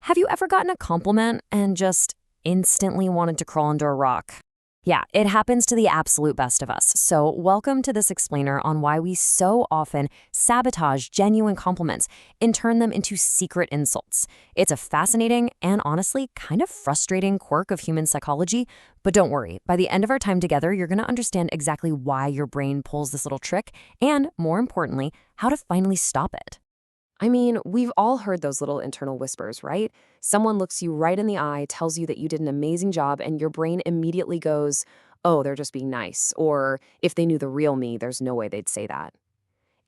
Have you ever gotten a compliment and just instantly wanted to crawl under a rock? Yeah, it happens to the absolute best of us. So, welcome to this explainer on why we so often sabotage genuine compliments and turn them into secret insults. It's a fascinating and honestly kind of frustrating quirk of human psychology. But don't worry, by the end of our time together, you're going to understand exactly why your brain pulls this little trick and, more importantly, how to finally stop it. I mean, we've all heard those little internal whispers, right? Someone looks you right in the eye, tells you that you did an amazing job, and your brain immediately goes, oh, they're just being nice. Or if they knew the real me, there's no way they'd say that.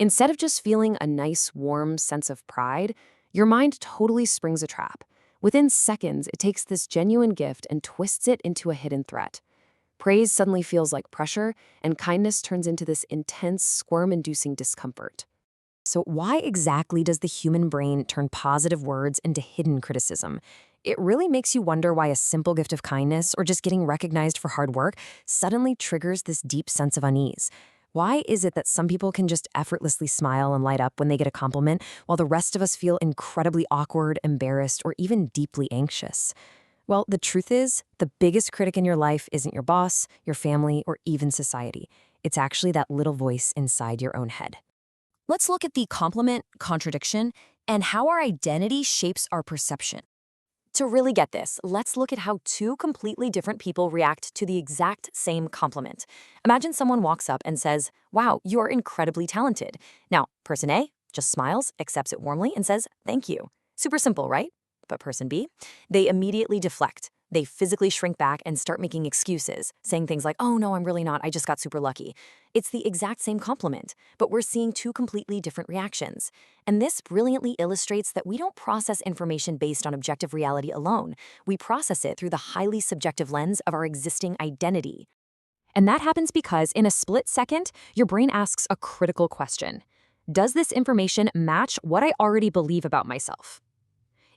Instead of just feeling a nice, warm sense of pride, your mind totally springs a trap. Within seconds, it takes this genuine gift and twists it into a hidden threat. Praise suddenly feels like pressure, and kindness turns into this intense, squirm-inducing discomfort. So why exactly does the human brain turn positive words into hidden criticism? It really makes you wonder why a simple gift of kindness or just getting recognized for hard work suddenly triggers this deep sense of unease. Why is it that some people can just effortlessly smile and light up when they get a compliment, while the rest of us feel incredibly awkward, embarrassed, or even deeply anxious? Well, the truth is, the biggest critic in your life isn't your boss, your family, or even society. It's actually that little voice inside your own head. Let's look at the compliment, contradiction, and how our identity shapes our perception. To really get this, let's look at how two completely different people react to the exact same compliment. Imagine someone walks up and says, wow, you are incredibly talented. Now, person A just smiles, accepts it warmly, and says, thank you. Super simple, right? But person B, they immediately deflect. They physically shrink back and start making excuses, saying things like, oh no, I'm really not, I just got super lucky. It's the exact same compliment, but we're seeing two completely different reactions. And this brilliantly illustrates that we don't process information based on objective reality alone. We process it through the highly subjective lens of our existing identity. And that happens because in a split second, your brain asks a critical question. Does this information match what I already believe about myself?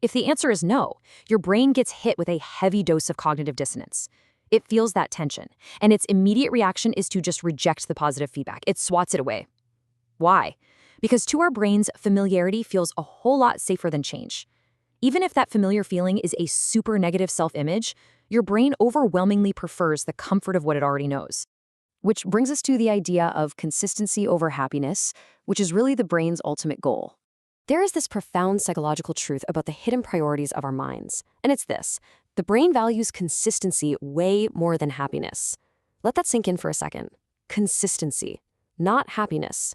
If the answer is no, your brain gets hit with a heavy dose of cognitive dissonance. It feels that tension, and its immediate reaction is to just reject the positive feedback. It swats it away. Why? Because to our brains, familiarity feels a whole lot safer than change. Even if that familiar feeling is a super negative self-image, your brain overwhelmingly prefers the comfort of what it already knows. Which brings us to the idea of consistency over happiness, which is really the brain's ultimate goal. There is this profound psychological truth about the hidden priorities of our minds, and it's this: the brain values consistency way more than happiness. Let that sink in for a second. Consistency, not happiness.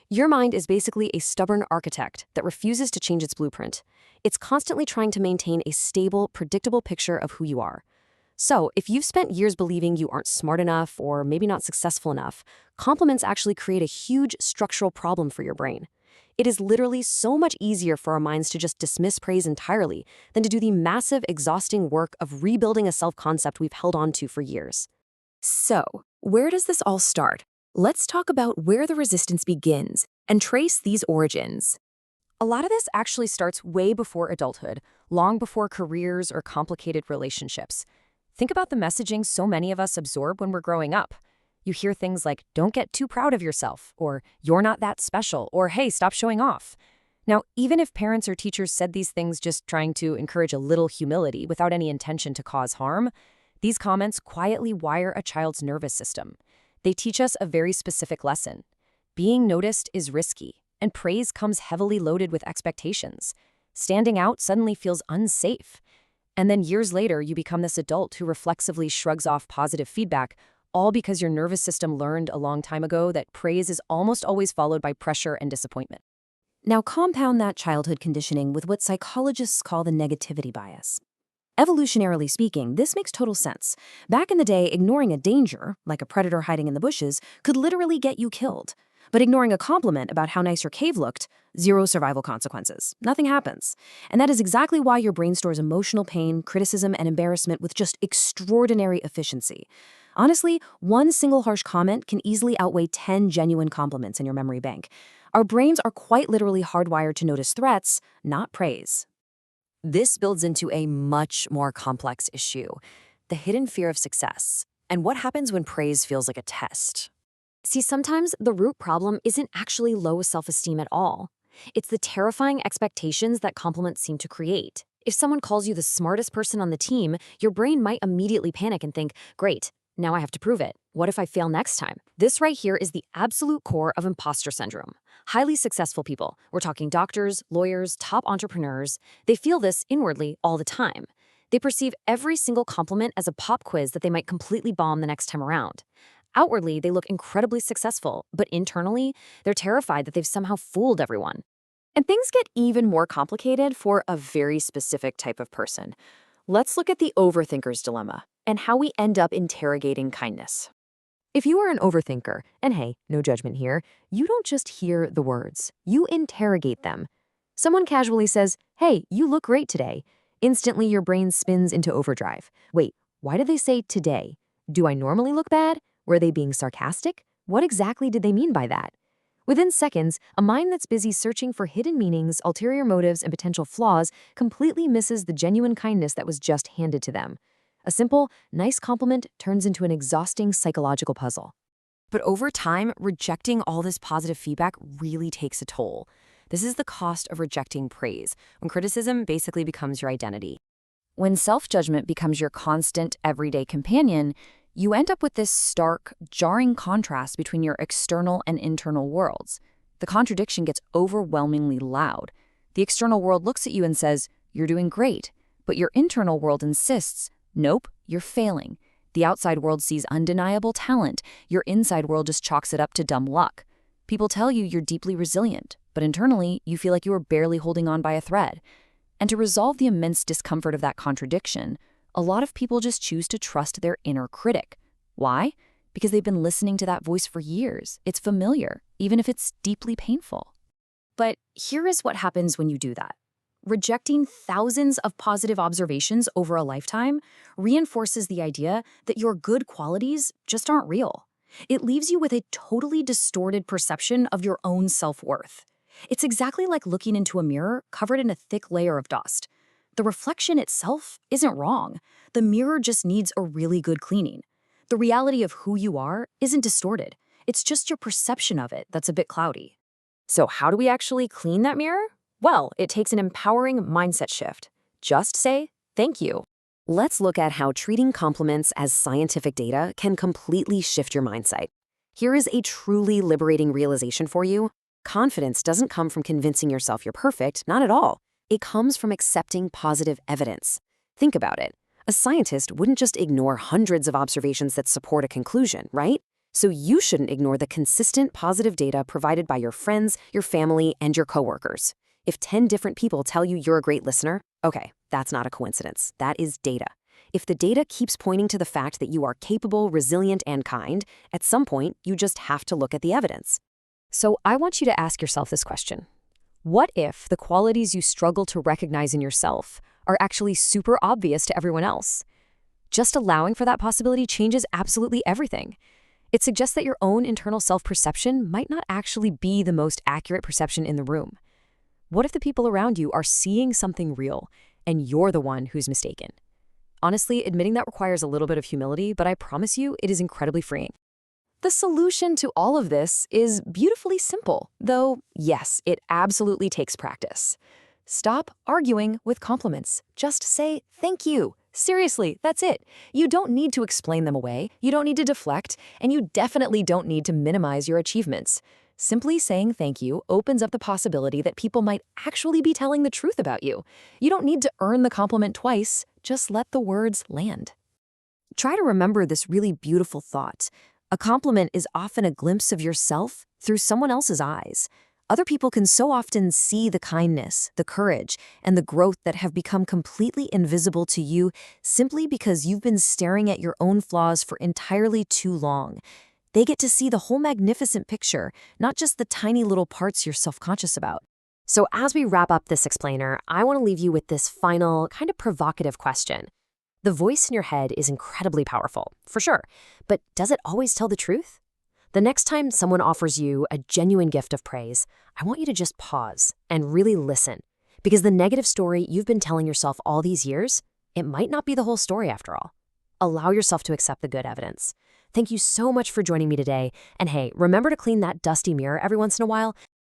Your mind is basically a stubborn architect that refuses to change its blueprint. It's constantly trying to maintain a stable, predictable picture of who you are. So, if you've spent years believing you aren't smart enough or maybe not successful enough, compliments actually create a huge structural problem for your brain. It is literally so much easier for our minds to just dismiss praise entirely than to do the massive, exhausting work of rebuilding a self-concept we've held on to for years. So, where does this all start? Let's talk about where the resistance begins and trace these origins. A lot of this actually starts way before adulthood, long before careers or complicated relationships. Think about the messaging so many of us absorb when we're growing up. You hear things like, don't get too proud of yourself, or you're not that special, or hey, stop showing off. Now, even if parents or teachers said these things just trying to encourage a little humility without any intention to cause harm, these comments quietly wire a child's nervous system. They teach us a very specific lesson. Being noticed is risky, and praise comes heavily loaded with expectations. Standing out suddenly feels unsafe. And then years later, you become this adult who reflexively shrugs off positive feedback, all because your nervous system learned a long time ago that praise is almost always followed by pressure and disappointment. Now compound that childhood conditioning with what psychologists call the negativity bias. Evolutionarily speaking, this makes total sense. Back in the day, ignoring a danger, like a predator hiding in the bushes, could literally get you killed. But ignoring a compliment about how nice your cave looked, zero survival consequences. Nothing happens. And that is exactly why your brain stores emotional pain, criticism, and embarrassment with just extraordinary efficiency. Honestly, one single harsh comment can easily outweigh 10 genuine compliments in your memory bank. Our brains are quite literally hardwired to notice threats, not praise. This builds into a much more complex issue: the hidden fear of success, and what happens when praise feels like a test. See, sometimes the root problem isn't actually low self-esteem at all. It's the terrifying expectations that compliments seem to create. If someone calls you the smartest person on the team, your brain might immediately panic and think, great, now I have to prove it. What if I fail next time? This right here is the absolute core of imposter syndrome. Highly successful people, we're talking doctors, lawyers, top entrepreneurs, they feel this inwardly all the time. They perceive every single compliment as a pop quiz that they might completely bomb the next time around. Outwardly, they look incredibly successful, but internally, they're terrified that they've somehow fooled everyone. And things get even more complicated for a very specific type of person. Let's look at the overthinker's dilemma and how we end up interrogating kindness. If you are an overthinker, and hey, no judgment here, you don't just hear the words, you interrogate them. Someone casually says, hey, you look great today. Instantly, your brain spins into overdrive. Wait, why did they say today? Do I normally look bad? Were they being sarcastic? What exactly did they mean by that? Within seconds, a mind that's busy searching for hidden meanings, ulterior motives, and potential flaws completely misses the genuine kindness that was just handed to them. A simple, nice compliment turns into an exhausting psychological puzzle. But over time, rejecting all this positive feedback really takes a toll. This is the cost of rejecting praise, when criticism basically becomes your identity. When self-judgment becomes your constant, everyday companion, you end up with this stark, jarring contrast between your external and internal worlds. The contradiction gets overwhelmingly loud. The external world looks at you and says, you're doing great, but your internal world insists, nope, you're failing. The outside world sees undeniable talent. Your inside world just chalks it up to dumb luck. People tell you you're deeply resilient, but internally, you feel like you are barely holding on by a thread. And to resolve the immense discomfort of that contradiction, a lot of people just choose to trust their inner critic. Why? Because they've been listening to that voice for years. It's familiar, even if it's deeply painful. But here is what happens when you do that. Rejecting thousands of positive observations over a lifetime reinforces the idea that your good qualities just aren't real. It leaves you with a totally distorted perception of your own self-worth. It's exactly like looking into a mirror covered in a thick layer of dust. The reflection itself isn't wrong. The mirror just needs a really good cleaning. The reality of who you are isn't distorted. It's just your perception of it that's a bit cloudy. So how do we actually clean that mirror? Well, it takes an empowering mindset shift. Just say, thank you. Let's look at how treating compliments as scientific data can completely shift your mindset. Here is a truly liberating realization for you. Confidence doesn't come from convincing yourself you're perfect, not at all. It comes from accepting positive evidence. Think about it. A scientist wouldn't just ignore hundreds of observations that support a conclusion, right? So you shouldn't ignore the consistent positive data provided by your friends, your family, and your coworkers. If 10 different people tell you you're a great listener, okay, that's not a coincidence. That is data. If the data keeps pointing to the fact that you are capable, resilient, and kind, at some point, you just have to look at the evidence. So I want you to ask yourself this question. What if the qualities you struggle to recognize in yourself are actually super obvious to everyone else? Just allowing for that possibility changes absolutely everything. It suggests that your own internal self-perception might not actually be the most accurate perception in the room. What if the people around you are seeing something real and you're the one who's mistaken? Honestly, admitting that requires a little bit of humility, but I promise you it is incredibly freeing. The solution to all of this is beautifully simple, though, yes, it absolutely takes practice. Stop arguing with compliments. Just say thank you. Seriously, that's it. You don't need to explain them away, you don't need to deflect, and you definitely don't need to minimize your achievements. Simply saying thank you opens up the possibility that people might actually be telling the truth about you. You don't need to earn the compliment twice, just let the words land. Try to remember this really beautiful thought. A compliment is often a glimpse of yourself through someone else's eyes. Other people can so often see the kindness, the courage, and the growth that have become completely invisible to you simply because you've been staring at your own flaws for entirely too long. They get to see the whole magnificent picture, not just the tiny little parts you're self-conscious about. So as we wrap up this explainer, I want to leave you with this final, kind of provocative question. The voice in your head is incredibly powerful, for sure, but does it always tell the truth? The next time someone offers you a genuine gift of praise, I want you to just pause and really listen, because the negative story you've been telling yourself all these years, it might not be the whole story after all. Allow yourself to accept the good evidence. Thank you so much for joining me today, and hey, remember to clean that dusty mirror every once in a while.